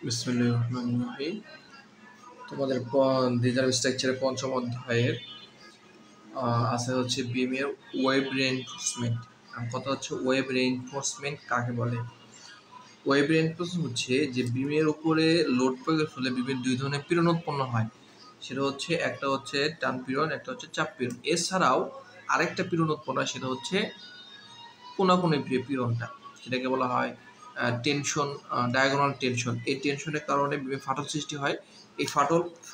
বিসমিল্লাহির রহমানির রহিম। তোমাদের ডিজাইন স্ট্রাকচারের পঞ্চম অধ্যায়ের আছে হচ্ছে বিমের ওয়েব রিইনফোর্সমেন্ট। কথা হচ্ছে ওয়েব রিইনফোর্সমেন্ট কাকে বলে। ওয়েব রিইনফোর্সমেন্ট হচ্ছে যে বিমের উপরে লোড প্রয়োগের ফলে বিমের দুই ধরনের পীড়ন উৎপন্ন হয়। সেটা হচ্ছে একটা হচ্ছে টান পীড়ন, একটা হচ্ছে চাপ পীড়ন। এছাড়াও আরেকটা পীড়ন উৎপন্ন হয়, সেটা হচ্ছে কোনাকুনি পীড়নটা, সেটাকে বলা হয় টেনশন, ডায়াগোনাল টেনশন। এই টেনশনের কারণে ফাটল সৃষ্টি হয়। এই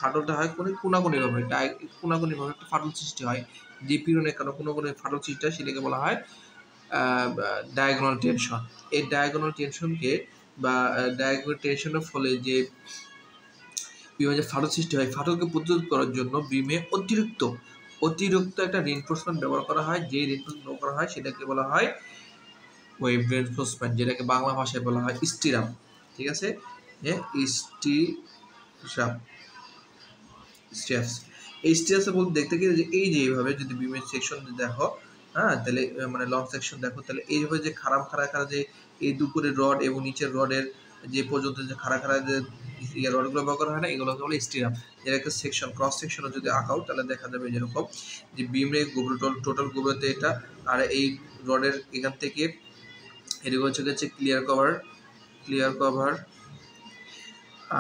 ফাটলটা হয় কোনাকুনিভাবে, কোনাকুনিভাবে একটা ফাটল সৃষ্টি হয়। যে পীড়নের কারণে কোনাকুনি ফাটল সৃষ্টি হয় সেটাকে বলা হয় ডায়াগোনাল টেনশন। এই ডায়াগোনাল টেনশনকে বা ডায়াগোনাল টেনশনের ফলে যে বিমে যে ফাটল সৃষ্টি হয়, ফাটলকে প্রতিরোধ করার জন্য বিমে অতিরিক্ত একটা রিইনফোর্সমেন্ট ব্যবহার করা হয়। যে রিইনফোর্সমেন্ট ব্যবহার করা হয় সেটাকে বলা হয় ওয়েব রিইনফোর্সমেন্ট, যেটাকে বাংলা ভাষায় বলা হয় স্টিরাপ। ঠিক আছে, এই স্টিরাপস বলতে দেখতে গেলে যে এই যে এইভাবে যদি বিমের সেকশন দেখো, হ্যাঁ, তাহলে মানে লং সেকশন দেখো, তাহলে এইভাবে যে খাড়া যে এই দুপুরের রড এবং নিচের রডের যে পর্যন্ত যে খাড়া যে রডগুলো ব্যবহার করা হয় না, এগুলোকে বলে স্টিরাপ। এর একটা সেকশন, ক্রস সেকশনও যদি আঁকাও তাহলে দেখা যাবে যেরকম যে বিমের টোটাল গভীরতা এটা, আর এই রডের এখান থেকে এদিকে হচ্ছে ক্লিয়ার কভার,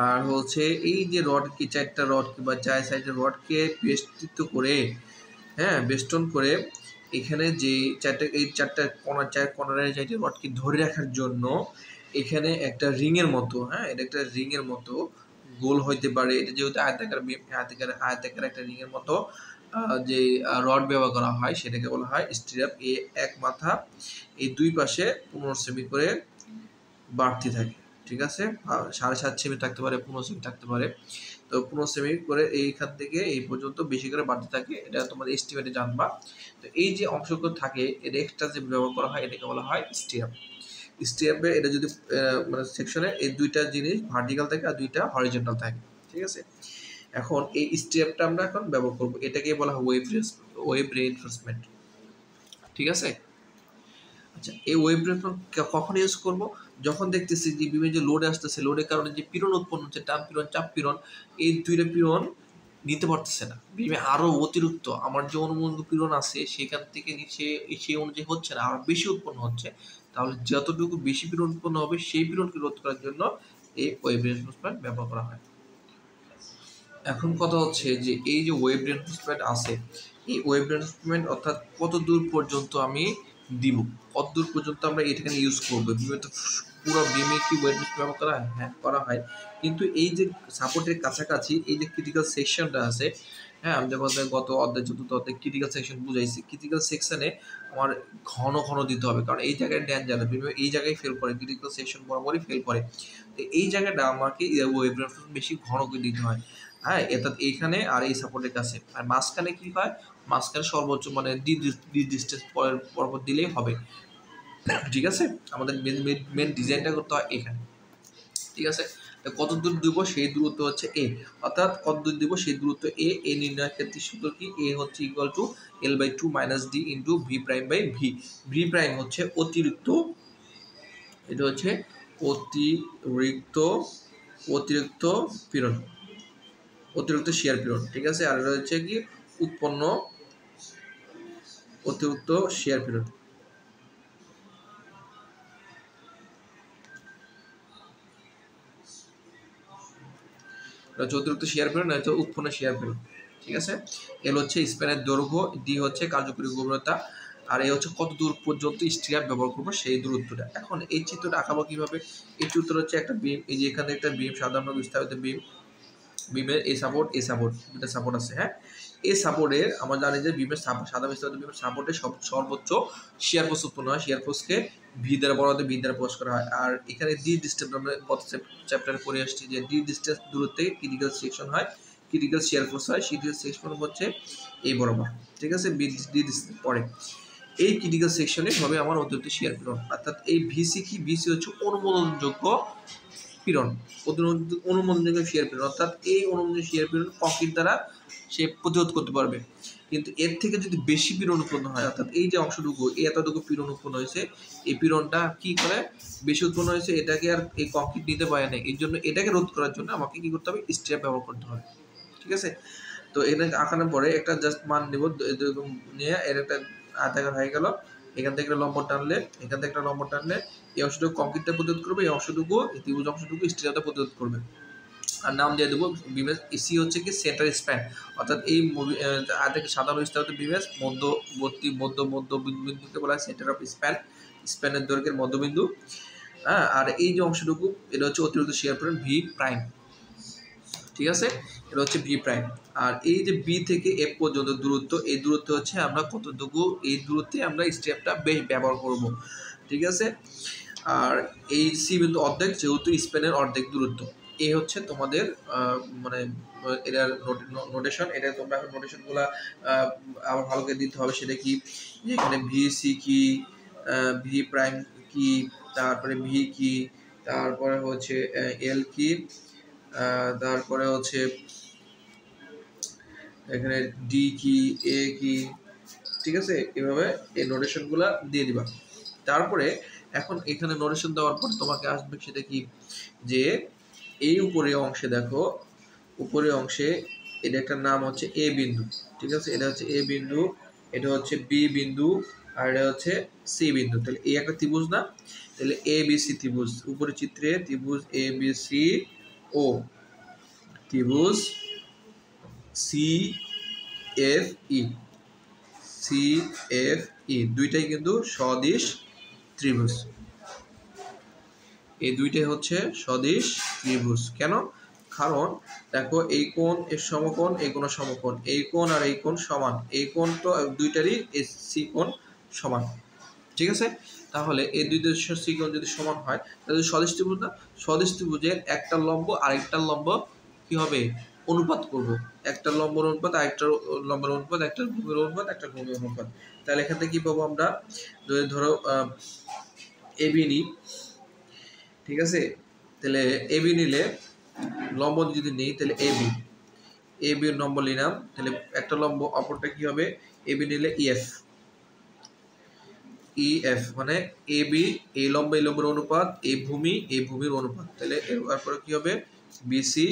আর হচ্ছে এই যে রডকে, চারটা রড কিংবা চার সাইডের রডকে বেষ্টন করে এখানে যে চারটা কর্নারের চারটি রডকে ধরে রাখার জন্য এখানে একটা রিংয়ের মতো, এটা একটা রিংয়ের মতো গোল হইতে পারে। এটা যেহেতু আয়তাকার একটা রিংয়ের মতো যে রড ব্যবহার করা হয় সেটাকে বলা হয় স্টিরাপ। এক মাথা, এই দুই পাশে 15 সেমি করে বাড়তি থাকে। ঠিক আছে, 7.5 সেমি থাকতে পারে, 15 সেমি থাকতে পারে। তো 15 সেমি করে এইখান থেকে এই পর্যন্ত বেশি করে বাড়তে থাকে, এটা তোমাদের এস্টিমেটে জানবা। তো এই যে অংশগুলো থাকে এটা এক্সট্রা যে ব্যবহার করা হয় এটাকে বলা হয় স্টিরাপে। এটা যদি মানে সেকশনে এই দুইটা জিনিস ভার্টিক্যাল থাকে আর দুইটা হরিজন্টাল থাকে। ঠিক আছে, এখন এই স্টিরাপটা আমরা এখন ব্যবহার করব, এটাকে বলা হয় ওয়েব রিইনফোর্সমেন্ট। ঠিক আছে, আচ্ছা, এই ওয়েব রিইনফোর্সমেন্ট কখন ইউজ করব? যখন দেখতেছি যে বিমে যে লোড আসতেছে, লোডের কারণে যে পীড়ন উৎপন্ন হচ্ছে, টান পীড়ন, চাপ পীড়ন, এই দুইটা পীড়ন নিতে পারতেছে না বিমে, আরো অতিরিক্ত আমার যে অনুমোদিত পীড়ন আছে সেখান থেকে সেই অনুযায়ী হচ্ছে না, আরো বেশি উৎপন্ন হচ্ছে। তাহলে যতটুকু বেশি পীড়ন উৎপন্ন হবে সেই পীড়নকে রোধ করার জন্য এই ওয়েব রিইনফোর্সমেন্ট ব্যবহার করা হয়। এখন কথা হচ্ছে যে এই যে ওয়েব রিইনফোর্সমেন্ট আছে, এই ওয়েব রিইনফোর্সমেন্ট অর্থাৎ কত দূর পর্যন্ত আমি দিব, কত দূর পর্যন্ত আমরা এটাকে ইউজ করবো। বিমে তো পুরো বিমে কি ওয়েব রিইনফোর্সমেন্ট ব্যবহার করা হয়? হ্যাঁ, করা হয়। কিন্তু এই যে সাপোর্টের কাছাকাছি এই যে ক্রিটিক্যাল সেকশনটা আছে, হ্যাঁ, আমি যেমন গত অধ্যায়, চতুর্থ অধ্যায় ক্রিটিক্যাল সেকশন বুঝাইছি। ক্রিটিক্যাল সেকশনে আমার ঘন দিতে হবে, কারণ এই জায়গায় ডেঞ্জার, এই জায়গায় ফেল করে, ক্রিটিক্যাল সেকশন বরাবরই ফেল করে। তো এই জায়গাটা আমাকে ওয়েব রিইনফোর্সমেন্ট বেশি ঘন করে দিতে হয়। হ্যাঁ, অর্থাৎ এইখানে আর এই সাপোর্টের কাছে, আর মাঝখানে কি হয়, মাঝখানে সর্বোচ্চ মানে ডিস্টেন্স পরপর দিলেই হবে। ঠিক আছে, আমাদের মেন ডিজাইনটা করতে হয় এখানে। ঠিক আছে, কত দূর দিব সেই দূরত্ব হচ্ছে এ, অর্থাৎ কত দূর দিব সেই দূরত্ব এ নির্ণয়ের ক্ষেত্রে সূত্র কি? এ হচ্ছে equal to L/2 - D into V prime by V. V prime হচ্ছে অতিরিক্ত, এটা হচ্ছে অতিরিক্ত পীড়ন, অতিরিক্ত শিয়ার পীড়ন। ঠিক আছে, আর এটা হচ্ছে কি উৎপন্ন অতিরিক্ত শিয়ার পীড়ন। অতিরিক্ত শিয়ার পীড়ন, এটা উৎপন্ন শিয়ার পীড়ন। ঠিক আছে, এল হচ্ছে স্প্যানের দৈর্ঘ্য, ডি হচ্ছে কার্যকরী গভীরতা, আর এ হচ্ছে কত দূর পর্যন্ত স্টিরাপ ব্যবহার করবো সেই দূরত্বটা। এখন এই চিত্রটা আঁকাবো কিভাবে? এই চিত্র হচ্ছে একটা বিম, এই যে এখানে একটা বিম, সাধারণ বিস্তারিত বিমের এই সাপোর্ট দুটা সাপোর্ট আছে। হ্যাঁ, এই সাপোর্টের আমরা জানি যে বিমের সাদা বিস্তারিত বিমের সাপোর্টের সর্বোচ্চ শিয়ার ফোর্স উৎপন্ন হয়। শিয়ার ফোর্সকে ভি দ্বারা বলা হয়, ভি দ্বারা প্রকাশ করা হয়। আর এখানে ডি ডিস্টেন্স আমরা গত চ্যাপ্টারে পড়ে আসছি যে ডি ডিস্টেন্স দূরত্বে ক্রিটিক্যাল সেকশন হয়, ক্রিটিক্যাল শিয়ার ফোর্স হয়। ক্রিটিক্যাল সেকশন হচ্ছে এই বরাবর। ঠিক আছে, ডি ডিস্টেন্স পরে এই ক্রিটিক্যাল সেকশনে হবে আমার অতিরিক্ত শিয়ার পীড়ন। অর্থাৎ এই ভিসি কি? ভিসি হচ্ছে অনুমোদনযোগ্য পীড়ন, অনুমোদনযোগ্য শিয়ার পীড়ন, অর্থাৎ এই অনুমোদনযোগ্য শিয়ার পীড়ন কংক্রিট দ্বারা সে প্রতিরোধ করতে পারবে। কিন্তু এর থেকে যদি বেশি পীড়ন উৎপন্ন হয়, অর্থাৎ এই যে অংশটুকু এতটুকু পীড়ন উৎপন্ন হয়েছে, এই পীড়নটা কি করে বেশি উৎপন্ন হয়েছে, এটাকে আর এই কংক্রিট নিতে পারে না, এর জন্য এটাকে রোধ করার জন্য আমাকে কি করতে হবে, স্ট্র্যাপ ব্যবহার করতে হবে। ঠিক আছে, তো এটা আঁকানোর পরে একটা জাস্ট মান নেব, এরকম নিয়ে এর একটা আয়তাকার হয়ে গেল। এখান থেকে একটা লম্ব টানলে, এখান থেকে একটা লম্ব টানলে এই অংশটুকু কংক্রিটটা প্রতিরোধ করবে, এই অংশটুকু এই ত্রিভুজ অংশটুকু স্টিলটা প্রতিরোধ করবে। আর নাম দিয়ে দেবো বিমের সি হচ্ছে কি সেন্টার স্প্যান, অর্থাৎ এই আয়তাকে সাধারণ বিস্তারিত বিমের মধ্যবর্তী মধ্যবিন্দুকে বলা হয় সেন্টার অফ স্প্যান, স্প্যানের দৈর্ঘ্যের মধ্যবিন্দু। হ্যাঁ, আর এই যে অংশটুকু এটা হচ্ছে অতিরিক্ত শিয়ার পয়েন্ট ভি প্রাইম। ঠিক আছে, এটা হচ্ছে ভি প্রাইম। আর এই যে বি থেকে এফ পর্যন্ত দূরত্ব, এই দূরত্ব হচ্ছে আমরা কতটুকু, এই দূরত্বে আমরা স্টেপটা বেশ ব্যবহার করব। ঠিক আছে, আর এই সি বিন্দু অর্ধেক, যেহেতু স্পেনের অর্ধেক দূরত্ব। এই হচ্ছে তোমাদের মানে এটার নোটেশন। এটা তোমরা এখন নোটেশনগুলো আবার ভালো করে দিতে হবে। সেটা কি, এখানে ভি সি কি, ভি প্রাইম কি, তারপরে ভি কি, তারপরে হচ্ছে এল কি, তারপরে হচ্ছে এখানে ডি কি, এ কি। ঠিক আছে, এভাবে এই নোটেশনগুলো দিয়ে দিবা। তারপরে এখন এখানে নোটেশন দেওয়ার পর তোমাকে আসবে সেটা কি, যে এই উপরের অংশে দেখো, উপরের অংশে এটা একটা নাম হচ্ছে এ বিন্দু। ঠিক আছে, এটা হচ্ছে এ বিন্দু, এটা হচ্ছে বি বিন্দু, আর এটা হচ্ছে সি বিন্দু। তাহলে এই একটা ত্রিভুজ না, তাহলে এ বি সি ত্রিভুজ, উপরের চিত্রে ত্রিভুজ এ বি সি ও ত্রিভুজ C F E, C F E দুইটাই কিন্তু সদিশ ত্রিভুজ। এই দুইটাই হচ্ছে সদিশ ত্রিভুজ। কেন? কারণ দেখো এই কোণ এর সমকোণ, এই কোণ সমকোণ, এই কোণ আর এই কোণ সমান, এই কোণ তো দুইটারই সি কোণ সমান। ঠিক আছে, তাহলে এই দুইটা সি কোণ যদি সমান হয় তাহলে সদিশ ত্রিভুজ না, সদিশ ত্রিভুজের একটা লম্ব আরেকটা লম্ব কি হবে, অনুপাত করব। একটা লম্বের অনুপাত আরেকটা লম্বের অনুপাত, একটা ভূমির অনুপাত একটা ভূমির অনুপাত। তাহলে এখান থেকে কি পাবো আমরা, ধরো এবি নি। ঠিক আছে, তাহলে এবি নিলে লম্ব যদি নেই, তাহলে এবি, এর লম্ব নিলাম, তাহলে একটা লম্ব, অপরটা কি হবে, এবি নিলে ইএফ, ইএফ মানে এবি, এই লম্ব এই লম্বের অনুপাত, এই ভূমির অনুপাত। তাহলে এরপরে কি হবে, বিসি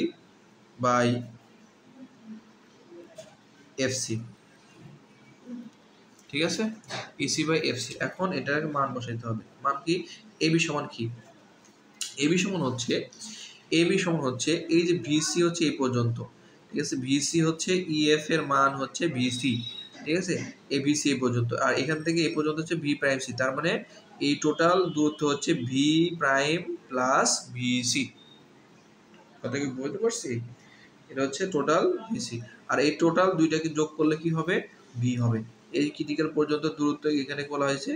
বাই এফসি। ঠিক আছে, ইসি বাই এফসি। এখন এটার মান বসাইতে হবে। মান কি, এবি সমান কি, এবি সমান হচ্ছে এই যে ভিসি হচ্ছে এই পর্যন্ত। ঠিক আছে, ভিসি হচ্ছে ইএফ এর মান হচ্ছে ভিসি। ঠিক আছে, এই ভিসি এই পর্যন্ত, আর এখান থেকে এই পর্যন্ত হচ্ছে ভি প্রাইম সি। তার মানে এই টোটাল দূরত্ব হচ্ছে ভি প্রাইম প্লাস ভিসি। কথা কি বলতে পারছি? এটা হচ্ছে টোটাল ভিসি, আর এই টোটাল দুইটাকে যোগ করলে কি হবে, ভি হবে। এই ক্রিটিক্যাল পর্যন্ত দূরত্ব এখানে বলা হয়েছে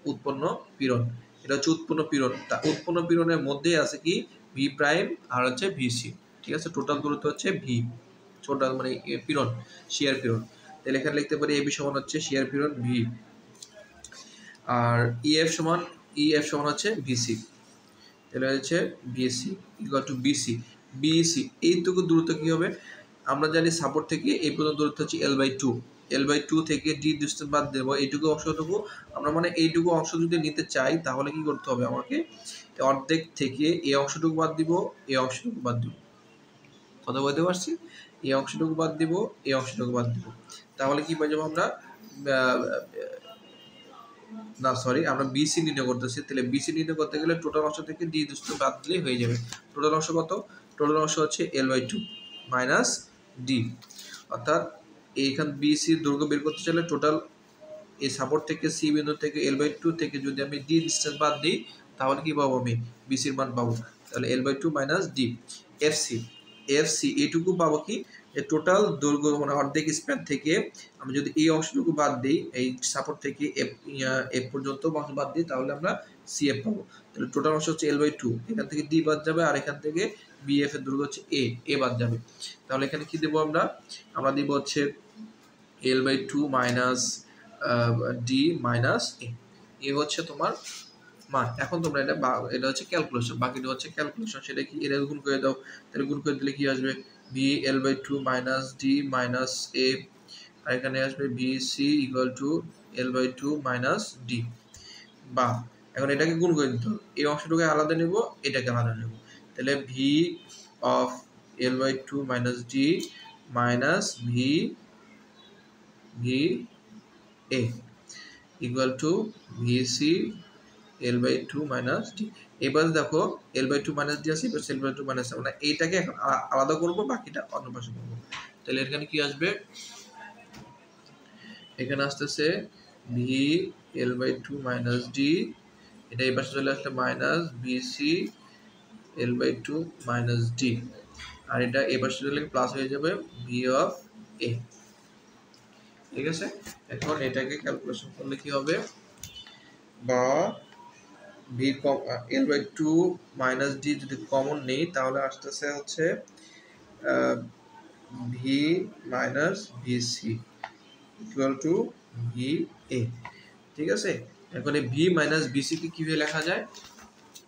উৎপন্ন পীড়ন। এটা হচ্ছে উৎপন্ন পীড়ন। তা উৎপন্ন পীড়নের মধ্যেই আছে কি, ভি প্রাইম আর হচ্ছে ভিসি। ঠিক আছে, টোটাল দূরত্ব হচ্ছে ভি, টোটাল মানে পীড়ন, শিয়ার পীড়ন। তাহলে এখানে লিখতে পারি এবি সমান হচ্ছে শিয়ার পীড়ন ভি, আর ইএফ সমান হচ্ছে ভিসি। তাহলে হচ্ছে BSC equal to BC, BC এইটুকু দূরত্ব কি হবে, আমরা জানি সাপোর্ট থেকে এই পর্যন্ত দূরত্ব হচ্ছে L/2, L/2 থেকে ডি ডিস্টেন্স বাদ দেবো, এইটুকু অংশটুকু আমরা, মানে এইটুকু অংশ যদি নিতে চাই তাহলে কি করতে হবে, আমাকে অর্ধেক থেকে এই অংশটুকু বাদ দিব, এই অংশটুকু বাদ দিব। কথা বলতে পারছি, এই অংশটুকু বাদ দিব, এই অংশটুকু বাদ দিব, তাহলে কি পাই যাবো আমরা, না সরি, আমরা বিসি নির্ণয় করতেছি। তাহলে বিসি নির্ণয় করতে গেলে টোটাল অংশ থেকে ডি ডিস্টেন্স বাদ দিলেই হয়ে যাবে। টোটাল অংশ কত, টোটাল অংশ হচ্ছে L/2 মাইনাস ডি, অর্থাৎ এইখান বিসি দৈর্ঘ্য বের করতে চাইলে টোটাল এই সাপোর্ট থেকে সি বিন্দু থেকে L/2 থেকে যদি আমি ডি ডিস্টেন্স বাদ দিই তাহলে কি পাবো, আমি বিসির মান পাবো। তাহলে L/2 মাইনাস ডি, এফসি এইটুকু পাবো কি, টোটাল দৈর্ঘ্য মানে অর্ধেক স্প্যান থেকে আমি যদি এই অংশটুকু বাদ দিই, এই সাপোর্ট থেকে এফ পর্যন্ত অংশ বাদ দিই, তাহলে আমরা সিএফ পাবো। তাহলে টোটাল অংশ হচ্ছে L/2, এখান থেকে ডি বাদ যাবে, আর এখান থেকে বিএফ এর দৈর্ঘ্য হচ্ছে এ বাদ যাবে। তাহলে এখানে কি দেবো আমরা দিব হচ্ছে L/2 মাইনাস ডি মাইনাস এ হচ্ছে তোমার মান। এখন তোমরা এটা হচ্ছে ক্যালকুলেশন, বাকিটা হচ্ছে ক্যালকুলেশন। সেটা কি, এটা গুণ করে দাও, তাহলে গুণ করে দিলে কি আসবে, V L/2 minus D minus A আর এখানে আসবে BC equal to L/2 minus D, বা এখন এটাকে গুণ করে দিতে হবে, এই অংশটুকু আলাদা নেব, এটাকে আলাদা নেব, তাহলে V of L/2 minus D minus V A equal to VC L/2 minus D. এবার দেখো L/2 মাইনাস ডি আছে, এবার L/2 মাইনাস, মানে এইটাকে এখন আলাদা করব, বাকিটা অন্য পাশে করব। তাহলে এখানে কি আসবে, এখানে আসতেছে ভি L/2 মাইনাস ডি, এটা এই পাশে চলে আসলে minus BC L/2 minus D, আর এটা এই পাশে চলে প্লাস হয়ে যাবে ভি অফ এ। ঠিক আছে, এখন এটাকে ক্যালকুলেশন করলে কি হবে, বা ভি L/2 মাইনাস ডি যদি কমন নেই তাহলে আসতেছে হচ্ছে V minus VC equal to V A. ঠিক আছে, এখন এই ভি মাইনাস ভিসি কে কিভাবে লেখা যায়,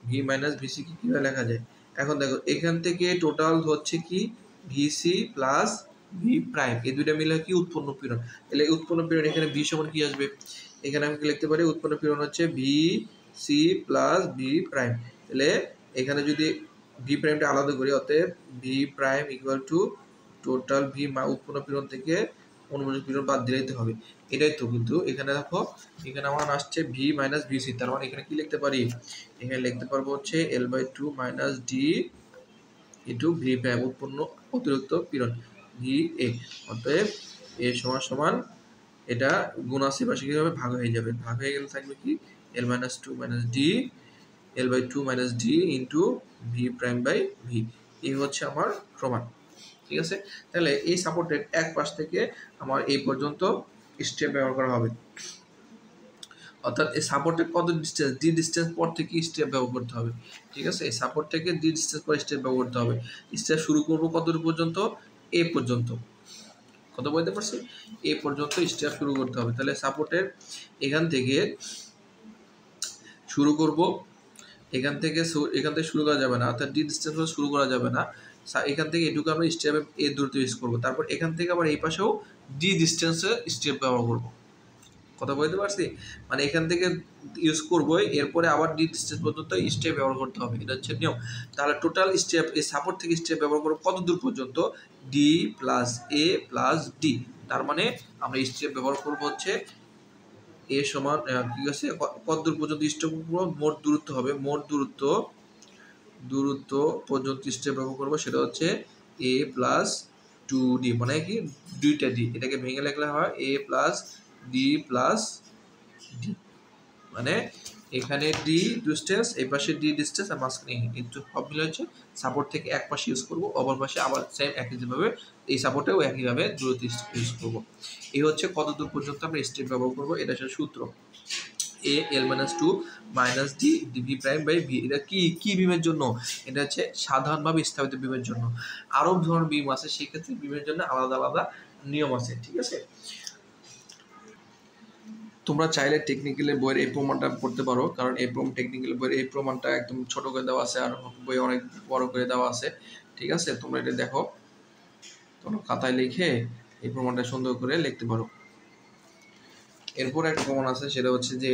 ভি মাইনাস ভিসি কে কিভাবে লেখা যায়, এখন দেখো এখান থেকে টোটাল হচ্ছে কি ভিসি প্লাস ভি প্রাইম, এই দুইটা মিলে কি উৎপন্ন পীড়ন, তাহলে উৎপন্ন পীড়ন এখানে ভি সমান কি আসবে, এখানে আমি কি লিখতে পারি, উৎপন্ন পীড়ন হচ্ছে V C plus V prime, তাহলে এখানে যদি ভি প্রাইমটা আলাদা করি, অতএব V prime equal to total V উৎপন্ন পীড়ন থেকে অনুমোদিত পীড়ন বাদ দিলেই হবে, এটাই তো। কিন্তু এখানে দেখো এখানে আমার আসছে ভি মাইনাস ভিসি, তার মানে এখানে কি লিখতে পারি, এখানে লিখতে পারবো হচ্ছে L/2 minus D into V prime উৎপন্ন অতিরিক্ত পীড়ন ভি এ, অতএব এ সমান সমান এটা গুণ আছে পাশে কি হবে, ভাগ হয়ে যাবে, ভাগ হয়ে গেলে থাকবে কি L/2 minus D L/2 minus D into V prime by V, এই হচ্ছে আমার প্রমাণ। ঠিক আছে, তাহলে এই সাপোর্টের এক পাশ থেকে আমার এই পর্যন্ত স্টেপ ব্যবহার করা হবে, অর্থাৎ এই সাপোর্টের কত ডিস্টেন্স, ডি ডিস্টেন্স পর থেকে স্টেপ ব্যবহার করতে হবে। ঠিক আছে, এই সাপোর্ট থেকে ডি ডিস্টেন্স পর স্টেপ ব্যবহার করতে হবে। স্টেপ শুরু করব কতটুকু পর্যন্ত, এ পর্যন্ত, কত বলতে পারছি, এ পর্যন্ত স্টেপ শুরু করতে হবে। তাহলে সাপোর্টের এখান থেকে শুরু করব, এখান থেকে শুরু করা যাবে না, অর্থাৎ ডি ডিস্টেন্স শুরু করা যাবে না, এখান থেকে এটুকু আমরা স্টেপ এ দূরত্ব ইউজ করবো, তারপর এখান থেকে আবার এই পাশেও ডি ডিস্টেন্সে স্টেপ ব্যবহার করবো, কথা বলতে পারছি, মানে এখান থেকে ইউজ করবো, এরপরে আবার ডি ডিস্টেন্স পর্যন্ত স্টেপ ব্যবহার করতে হবে, এটা হচ্ছে নিয়ম। তাহলে টোটাল স্টেপ এই সাপোর্ট থেকে স্টেপ ব্যবহার করবো কত দূর পর্যন্ত, ডি প্লাস এ প্লাস ডি, তার মানে আমরা স্টেপ ব্যবহার করবো হচ্ছে এ সমান ঠিক আছে, কত দূর পর্যন্ত স্টেপ করবো, মোট দূরত্ব হবে, মোট দূরত্ব পর্যন্ত স্টেপ ব্যবহার করবো, সেটা হচ্ছে এ প্লাস 2d, মানে কি দুইটা ডি, এটাকে ভেঙে লিখলে হয় এ প্লাস ডি প্লাস ডি, মানে এখানে ডি ডিস্টেন্স, এই পাশে ডি ডিস্টেন্স, আর মাঝখানে কিন্তু সব মিলে হচ্ছে সাপোর্ট থেকে এক পাশে ইউজ করবো, অপর পাশে আবার সেম একইভাবে এই সাপোর্টেও একইভাবে দূরত্ব ইউজ করবো। এই হচ্ছে কত দূর পর্যন্ত আমরা স্টেপ ব্যবহার করবো, এটা হচ্ছে সূত্র A L/2 minus D V prime by V. এটা কি বিমের জন্য, এটা হচ্ছে সাধারণভাবে স্থাপিত বিমের জন্য, আরো ধরনের বিম আছে, সেক্ষেত্রে বিমের জন্য আলাদা আলাদা নিয়ম আছে। ঠিক আছে, তোমরা চাইলে টেকনিক্যালের বইয়ের এই প্রমাণটা পড়তে পারো, কারণ এই টেকনিক্যাল বইয়ের এই প্রমাণটা একদম ছোট করে দেওয়া আছে, আর বই অনেক বড় করে দেওয়া আছে। ঠিক আছে, তোমরা এটা দেখো, তোমরা খাতায় লিখে এই প্রমাণটা সুন্দর করে লিখতে পারো। এরপর একটা প্রমাণ আছে, সেটা হচ্ছে যে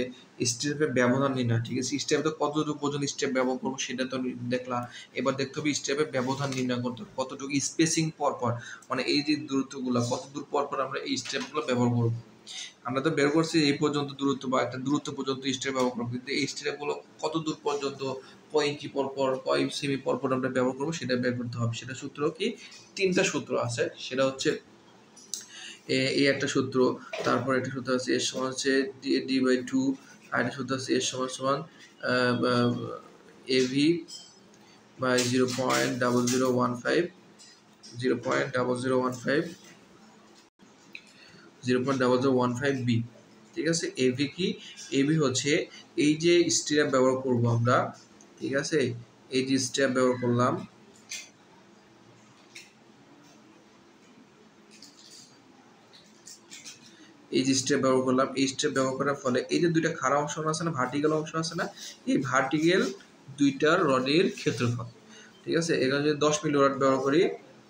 স্টেপের ব্যবধান নির্ণয়। ঠিক আছে, স্টেপে তো কতটুকু পর্যন্ত স্টেপ ব্যবহার করবো সেটা তো দেখলাম, এবার দেখতে হবে স্টেপের ব্যবধান নির্ণয় করতে হবে, কতটুকু স্পেসিং পরপর, মানে এই যে দূরত্বগুলো কত দূর পরপর আমরা এই স্টেপগুলো ব্যবহার করবো। আমরা তো বের করছি এই পর্যন্ত দূরত্ব বা একটা দূরত্ব পর্যন্ত স্টেপ ব্যবহার করবো, কিন্তু এই স্টেপগুলো কত দূর পর্যন্ত, কয় ইঞ্চি পরপর, কয় সেমি পরপর আমরা ব্যবহার করবো সেটা বের করতে হবে। সেটা সূত্র কি, তিনটা সূত্র আছে, সেটা হচ্ছে এই একটা সূত্র, তারপর একটা সূত্র আছে এর সমান হচ্ছে d/2, আর একটা সূত্র আছে এর সমান সমান AV বাই 0.0015 b। ঠিক আছে, AV কি, AV হচ্ছে এই যে স্টেপ ব্যবহার করব আমরা, ঠিক আছে, এই যে স্টেপ ব্যবহার করলাম, এই যে স্টেপ ব্যবহার করলাম, এই স্টেপ ব্যবহার করার ফলে এই যে দুইটা খাড়া অংশ আছে না, ভার্টিক্যাল অংশ আছে না, এই ভার্টিক্যাল দুইটার রডের ক্ষেত্রফল। ঠিক আছে, এখানে যদি 10 মিলি রড ব্যবহার করি,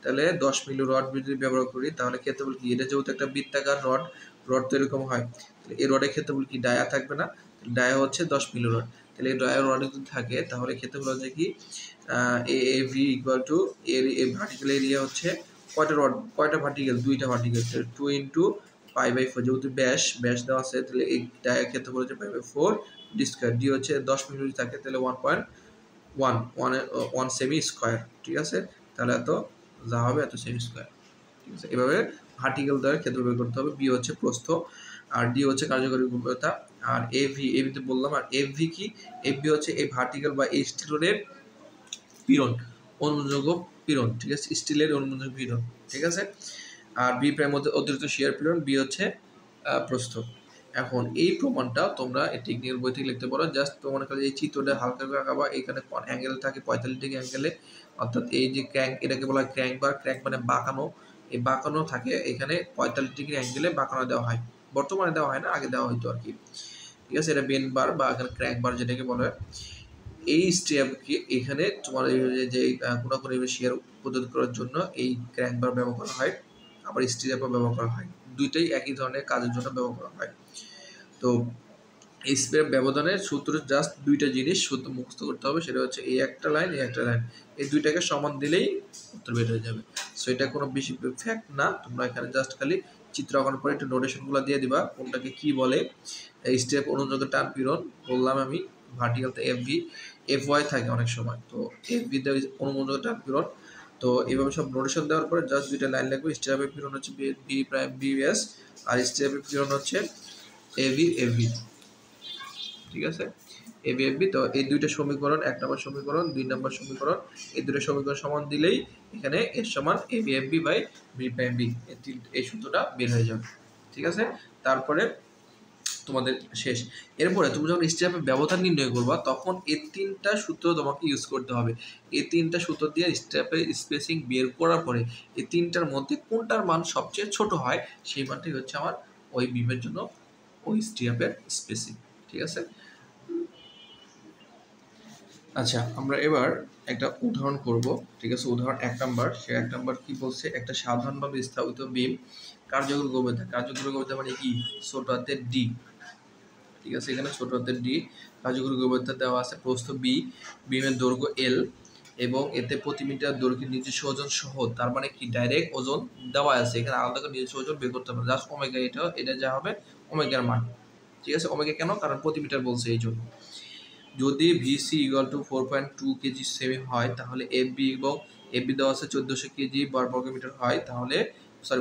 তাহলে 10 মিলি রড যদি ব্যবহার করি তাহলে ক্ষেত্রফল কি, এটা যেহেতু একটা বৃত্তাকার রড, রড তো এরকম হয়, তাহলে এই রডের ক্ষেত্রফল কি ডায়া থাকবে না, ডায়া হচ্ছে 10 মিলি রড, তাহলে এই ডায়া রড যদি থাকে তাহলে ক্ষেত্রফল হচ্ছে কি এ ভি ইকুয়াল টু এর ভার্টিক্যাল এরিয়া হচ্ছে কয়টা রড, কয়টা ভার্টিক্যাল, দুইটা ভার্টিক্যাল, 2 ইন্টু পাই/4, যেহেতু ব্যাস দেওয়া আছে তাহলে এই ডায়ার ক্ষেত্রফল হচ্ছে পাই/4 ডি স্কয়ার, ডি হচ্ছে 10 মিলি থাকে তাহলে 1.1 সেমি স্কয়ার, ঠিক আছে, তাহলে এত যা হবে এত সেমি স্কয়ার, ঠিক আছে। এভাবে ভার্টিক্যাল দ্বারা ক্ষেত্র বের করতে হবে। বি হচ্ছে প্রস্থ, আর ডি হচ্ছে কার্যকরী গভীরতা, আর এভিতে বললাম, আর এফভি কি, এফভি হচ্ছে এই ভার্টিক্যাল বা এই স্টিল রডের পীড়ন, অনুযোগ পীড়ন, ঠিক আছে, স্টিলের অনুযোগ পীড়ন, ঠিক আছে। আর বি প্রাইম মধ্যে অতিরিক্ত শিয়ার পীড়ন, বি হচ্ছে প্রস্থ। এখন এই প্রমাণটা তোমরা এই টেকনিক্যাল বই থেকে লিখতে পারো। জাস্ট তোমার কাছে এই চিত্রটা হালকা করে আঁকাবা, এখানে অ্যাঙ্গেল থাকে 45 ডিগ্রি অ্যাঙ্গেলে, অর্থাৎ এই যে ক্র্যাঙ্ক, এটাকে বলা হয় ক্র্যাঙ্ক বার, ক্র্যাঙ্ক মানে বাঁকানো, এই বাঁকানো থাকে এখানে 45 ডিগ্রি অ্যাঙ্গেলে বাঁকানো দেওয়া হয়, বর্তমানে দেওয়া হয় না, আগে দেওয়া হইতো আর কি, ঠিক আছে। এটা বেন বার বা এখানে ক্র্যাঙ্ক বার যেটাকে বলা হয়। এই স্টেপকে এখানে তোমার যে কোনাকুনি শিয়ার প্রতিরোধ করার জন্য এই ক্র্যাঙ্ক বার ব্যবহার করা হয়, আবার স্টেপও ব্যবহার করা হয়, দুইটাই একই ধরনের কাজের জন্য ব্যবহার করা হয়। তো এই স্টেপ ব্যবধানের সূত্র জাস্ট দুইটা জিনিস সূত্র মুখস্থ করতে হবে, সেটা হচ্ছে এই একটা লাইন, এই একটা লাইন, এই দুইটাকে সমান দিলেই উত্তর বের হয়ে যাবে। সো এটা কোনো বেশি ফ্যাক্ট না, তোমরা এখানে জাস্ট খালি চিত্র আঁকানোর পরে একটু নোটেশনগুলো দিয়ে দিবা, কোনটাকে কি বলে। এই স্টেপ অনুযোগের টান পীড়ন বললাম আমি, ভার্টিক্যালতে এফভি, এফওয়াই থাকে অনেক সময়, তো এফভি তে অনুযোগের টান পীড়ন। তো এইভাবে সব নোটেশন দেওয়ার পরে জাস্ট দুইটা লাইন লাগবে, স্টেপের পীড়ন হচ্ছে বি প্রাইম বিএস, আর স্টেপের পীড়ন হচ্ছে এভি এভি, ঠিক আছে, এবি এফবি। তো এই দুইটা সমীকরণ, 1 নম্বর সমীকরণ, 2 নম্বর সমীকরণ, এই দুটো সমীকরণ সমান দিলেই এখানে এর সমান AB FB by B prime B, এই সূত্রটা বের হয়ে যাবে, ঠিক আছে। তারপরে তোমাদের শেষ। এরপরে তুমি যখন স্টেপের ব্যবধান নির্ণয় করবা তখন এই তিনটা সূত্র তোমাকে ইউজ করতে হবে। এই তিনটা সূত্র দিয়ে স্টেপের স্পেসিং বের করার পরে এই তিনটার মধ্যে কোনটার মান সবচেয়ে ছোট হয় সেই মানটাই হচ্ছে আমার ওই বিমের জন্য ওই স্টেপের স্পেসিং, ঠিক আছে। আচ্ছা, আমরা এবার একটা উদাহরণ করব, ঠিক আছে। উদাহরণ 1 নাম্বার, সে 1 নাম্বার কি বলছে, একটা সাধারণভাবে স্থাপিত বিম কার্যকরী গভীরতা, কার্যকরী গভীরতা মানে কি, ছোট হাতের ডি, ঠিক আছে, এখানে ছোট হাতের ডি, কার্যকরী গভীরতা দেওয়া আছে, প্রস্থ বি, বিমের দৈর্ঘ্য এল, এবং এতে প্রতি মিটার দৈর্ঘ্যের নিজস্ব ওজন সহ, তার মানে কি ডাইরেক্ট ওজন দেওয়া আছে, এখানে আলাদা করে নিজস্ব ওজন বের করতে হবে, জাস্ট ওমেগা, এটা যা হবে ওমেগার মান, ঠিক আছে। ওমেগা কেন, কারণ প্রতি মিটার বলছে এই জন্য। যদি VC equal to 4.2 KG semi হয় তাহলে এফবি, এবং এফবি দেওয়া আছে 1400 কেজি বর্গ মিটার হয়, তাহলে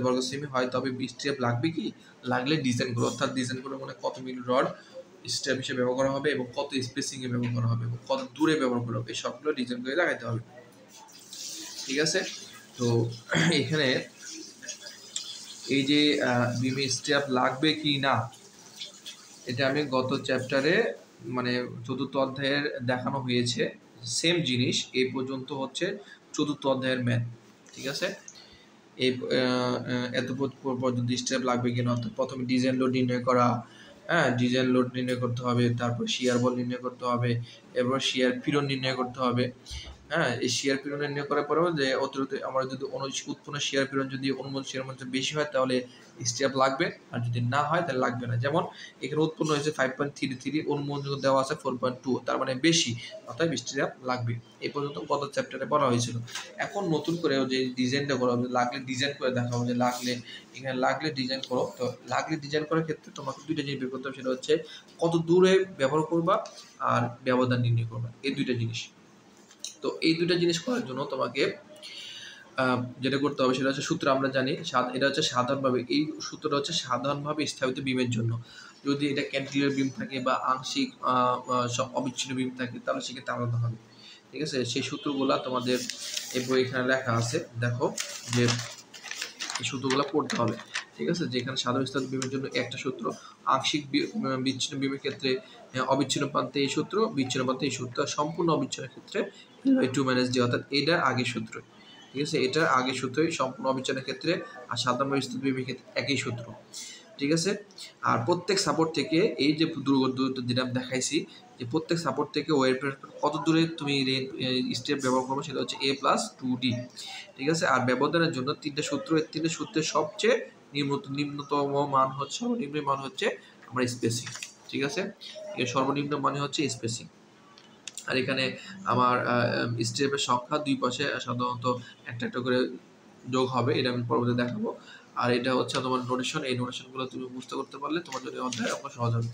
বর্গ সেমি হয়, তবে স্টেপ লাগবে কি, লাগলে ডিজাইন করো, অর্থাৎ ডিজাইন করে মানে কত মিলি রড স্টেপ হিসেবে ব্যবহার করা হবে, এবং কত স্পেসিং এ ব্যবহার করা হবে, এবং কত দূরে ব্যবহার করা হবে, এই সবগুলো ডিজাইন করে লাগাইতে হবে, ঠিক আছে। তো এখানে এই যে বিমে স্টেপ লাগবে কি না, এটা আমি গত চ্যাপ্টারে মানে 4th অধ্যায়ের দেখানো হয়েছে, সেম জিনিস এই পর্যন্ত হচ্ছে 4th অধ্যায়ের ম্যাথ, ঠিক আছে। এই এত পর্যন্ত স্টেপ লাগবে কিনা, অর্থাৎ প্রথমে ডিজাইন লোড নির্ণয় করা, হ্যাঁ, ডিজাইন লোড নির্ণয় করতে হবে, তারপর শিয়ার বল নির্ণয় করতে হবে, এরপর শিয়ার পীড়ন নির্ণয় করতে হবে, হ্যাঁ। এই শিয়ার পীড়ন নির্ণয় করার পরেও যে অতিরিক্ত আমরা যদি উৎপন্ন শিয়ার পীড়ন যদি অনুমোদিত শিয়ার মধ্যে বেশি হয় তাহলে স্টেপ লাগবে, আর যদি না হয় তাহলে লাগবে না। যেমন এখানে উৎপন্ন হয়েছে 5.33, অনুমোদন দেওয়া আছে 4.2, তার মানে বেশি, অর্থাৎ স্টেপ লাগবে। এই পর্যন্ত গত চ্যাপ্টারে বলা হয়েছিল। এখন নতুন করে যে ডিজাইনটা করা হবে, লাগলে ডিজাইন করে দেখাবো, যে লাগলে এখানে লাগলে ডিজাইন করো। তো লাগলে ডিজাইন করার ক্ষেত্রে তোমাকে দুইটা জিনিস বের করতে হবে, সেটা হচ্ছে কত দূরে ব্যবহার করবা আর ব্যবধান নির্ণয় করবা, এই দুইটা জিনিস। তো এই দুইটা জিনিস করার জন্য তোমাকে যেটা করতে হবে সেটা হচ্ছে সূত্র আমরা জানি, এটা হচ্ছে সাধারণভাবে, এই সূত্রটা হচ্ছে সাধারণভাবে স্থাপিত বিমের জন্য। যদি এটা ক্যান্টিলিভার বিম থাকে বা আংশিক অবিচ্ছিন্ন বিম থাকে তাহলে সেক্ষেত্রে আলাদা হবে, ঠিক আছে। সেই সূত্রগুলা তোমাদের এই বই এখানে লেখা আছে, দেখো যে এই সূত্রগুলো পড়তে হবে, ঠিক আছে। যেখানে সাধারণ স্থাপিত বিমের জন্য একটা সূত্র, আংশিক বিচ্ছিন্ন বিমের ক্ষেত্রে অবিচ্ছিন্ন প্রান্তে এই সূত্র, বিচ্ছিন্ন প্রান্তে এই সূত্র, সম্পূর্ণ অবিচ্ছিন্ন ক্ষেত্রে L/2 - D, অর্থাৎ এটা আগের সূত্র, ঠিক আছে। এটার আগের সূত্রই সম্পূর্ণ অবিচ্ছিন্নের ক্ষেত্রে, আর সাধারণ স্থাপিত বিমের ক্ষেত্রে একই সূত্র, ঠিক আছে। আর প্রত্যেক সাপোর্ট থেকে এই যে দূরত্ব যেটা আমি দেখাইছি, যে প্রত্যেক সাপোর্ট থেকে ওয়েট কত দূরে তুমি স্টেপ ব্যবহার করবো সেটা হচ্ছে a+2d। ঠিক আছে, আর ব্যবধানের জন্য তিনটে সূত্র, এই তিনটে সূত্রের সবচেয়ে নিম্নতম মান হচ্ছে, সর্বনিম্ন মান হচ্ছে আমার স্পেসিং। ঠিক আছে, এর সর্বনিম্ন মানে হচ্ছে স্পেসিং। আর এখানে আমার স্টেপের সংখ্যা দুই পাশে সাধারণত একটা একটা করে যোগ হবে, এটা আমি পরবর্তীতে দেখাবো। আর এটা হচ্ছে তোমার নোটেশন, এই নোটেশনগুলো তুমি বুঝতে করতে পারলে তোমার জন্য অধ্যায় অঙ্ক সহজ হবে।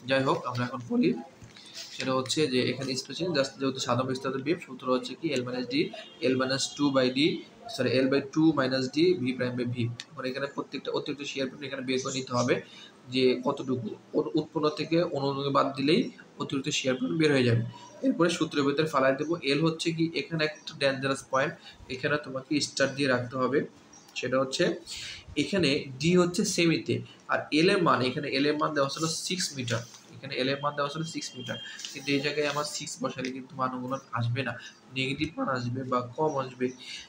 যাই হোক, আমরা এখন বলি সেটা হচ্ছে যে এখানে স্পেসিং জাস্ট যেহেতু সাধারণ বিস্তারিত বিম সূত্র হচ্ছে কি L-2/2 - D V'/V। এখন এখানে প্রত্যেকটা অতিরিক্ত শেয়ার প্লেট এখানে বের করে নিতে হবে যে কতটুকু উৎপন্ন থেকে অনুভূমি বাদ দিলেই অতিরিক্ত শেয়ার প্লেট বের হয়ে যাবে। এরপরে সূত্রের ভিতরে ফালাই দেবো। এল হচ্ছে কি এখানে একটা ডেঞ্জারাস পয়েন্ট, এখানে তোমাকে স্টার দিয়ে রাখতে হবে। সেটা হচ্ছে এখানে ডি হচ্ছে সেমিতে, আর এল এর মান এখানে এল এর মান দেওয়া ছিল 6 মিটার, এখানে এল এর মান দেওয়া ছিল 6 মিটার, কিন্তু এই জায়গায় আমার 6 বসালে কিন্তু মানগুলো আসবে না, নেগেটিভ মান আসবে বা কম আসবে।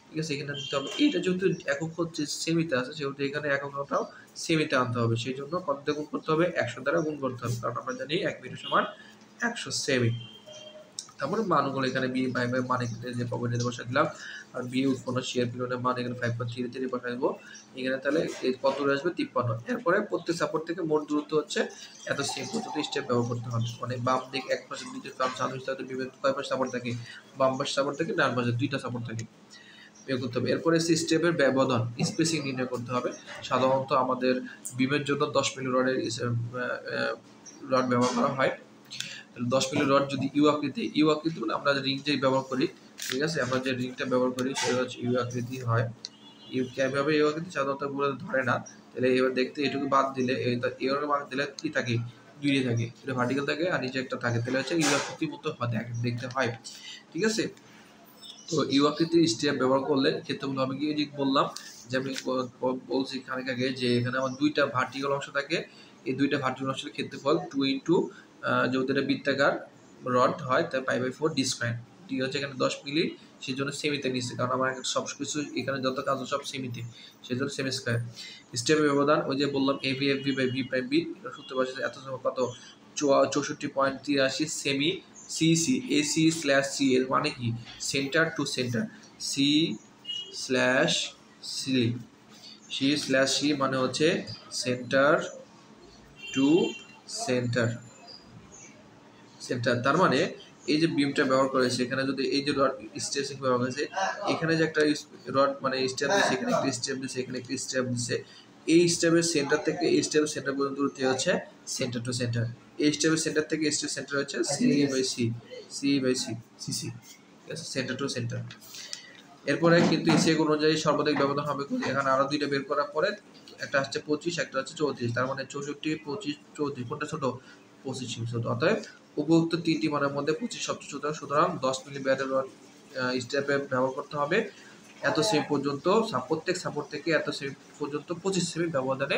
ঠিক আছে, এখানে দিতে হবে এইটা যেহেতু একক হচ্ছে সেমিতে আছে সেহেতু এখানে এককটাও সেমিতে আনতে হবে। সেই জন্য কত দিয়ে গুণ করতে হবে? 100 দ্বারা গুণ করতে হবে, কারণ আমরা জানি 1 মিটার সমান 100 সেমি। তারপরে মানগুলো এখানে বি বাই বাই মান এখানে যে প্রপার্টিতে বসাই দিলাম, আর বি উৎপন্ন শেয়ার পিলনের মান এখানে 5.33 বসাই দেবো। এখানে তাহলে কত দূরে আসবে? 53। এরপরে প্রত্যেক সাপোর্ট থেকে মোট দূরত্ব হচ্ছে এত সেম পর্যন্ত স্টেপ ব্যবহার করতে হবে। মানে বাম দিক এক পাশে দুইটা সাধারণ বিভেদ কয় পাশে সাপোর্ট থাকে? বাম পাশে সাপোর্ট থাকে, ডান পাশে দুইটা সাপোর্ট থাকে, বের করতে হবে। এরপরে স্টেপের ব্যবধান স্পেসিং নির্ণয় করতে হবে। সাধারণত আমাদের বিমের জন্য 10 মিলি রডের রড ব্যবহার করা হয়। 10 মিলি রড যদি ইউ আকৃতি মানে আমরা যে রিংটাই ব্যবহার করি, ঠিক আছে, আমরা যে রিংটা ব্যবহার করি সেটা হচ্ছে ইউ আকৃতি হয়। কিভাবে ইউ আকৃতি? সাধারণত পুরো ধরে না, তাহলে এবার দেখতে এটুকু বাদ দিলে এর বাদ দিলে কি থাকে? দুইটাই থাকে, এটা ভার্টিক্যাল থাকে আর নিচে একটা থাকে, তাহলে হচ্ছে ইউ আকৃতির মতো দেখতে হয়। ঠিক আছে, তো ইউ আকৃতির স্টেপ ব্যবহার করলে ক্ষেত্রগুলো হবে কি যে বললাম, যে আমি বলছি খানিক আগে যে এখানে আমার দুইটা ভার্টিক্যাল অংশ থাকে, এই দুইটা ভার্টিক্যাল অংশের ক্ষেত্রফল 2 ইন্টু যেহেতু এটা বৃত্তাকার রড হয় তাই π/4 ডি স্কয়ার। ডি হচ্ছে এখানে 10 মিলি, সেই জন্য সেমিতে নিচ্ছে, কারণ আমার সব কিছু এখানে যত কাজ সব সেমিতে, সেই জন্য সেমি স্কয়ার। স্টেপের ব্যবধান ওই যে বললাম AV/FV/V'/B, এটা সূত্র পাশে এত সময় কত? 64.83 সেমি সিসি। AC/C এর মানে কি? Centre to centre. C/C মানে হচ্ছে সেন্টার টু সেন্টার। তার মানে এই যে বিমটা ব্যবহার করেছে এখানে যদি এই যে রড স্টেসিং ব্যবহার করেছে, এখানে যে একটা রড মানে স্টেপ দিচ্ছে, এখানে একটা স্টেপ দিচ্ছে, এখানে একটা স্টেপ দিচ্ছে, এই স্টেপের সেন্টার থেকে এই স্টেপের সেন্টার পর্যন্ত দূরত্ব হচ্ছে সেন্টার টু সেন্টার। এই স্টেপের সেন্টার থেকে স্টেপ সেন্টার হচ্ছে C/C, ঠিক আছে, সেন্টার টু সেন্টার। এরপরে কিন্তু এসিএক অনুযায়ী সর্বাধিক ব্যবধান হবে, এখানে আরো দুইটা বের করার পরে একটা হচ্ছে 25, একটা হচ্ছে 34, তার মানে 64, 25, 34 কোনটা ছোট? 25 ছোট। অতএব উপযুক্ত তিনটি মানের মধ্যে 25 সবচেয়ে ছোট, সুতরাং 10 মিলি ব্যাটের স্টেপে ব্যবহার করতে হবে এত সেমি পর্যন্ত, প্রত্যেক সাপোর্ট থেকে এত সেমি পর্যন্ত 25 সেমি ব্যবধানে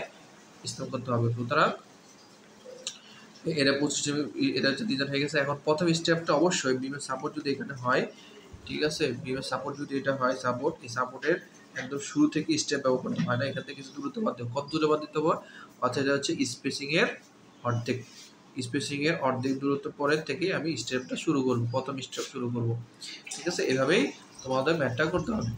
স্থাপন করতে হবে। সুতরাং এটা 25 সেমি, এটা হচ্ছে ডিজাইন হয়ে গেছে। এখন প্রথম স্টেপটা অবশ্যই বিমের সাপোর্ট যদি এখানে হয়, ঠিক আছে, বিমের সাপোর্ট যদি এটা হয় সাপোর্ট, এই সাপোর্টের একদম শুরু থেকে স্টেপ ব্যবহার করতে হয় না, এখান থেকে কিছু দূরত্ব বাদ দেবো। কত দূরে বাদ দিতে হবে? অর্থাৎ এটা হচ্ছে স্পেসিংয়ের অর্ধেক দূরত্ব পরের থেকে আমি স্টেপটা শুরু করব, প্রথম স্টেপ শুরু করব। ঠিক আছে, এভাবেই তোমাদের ম্যাথটা করতে হবে।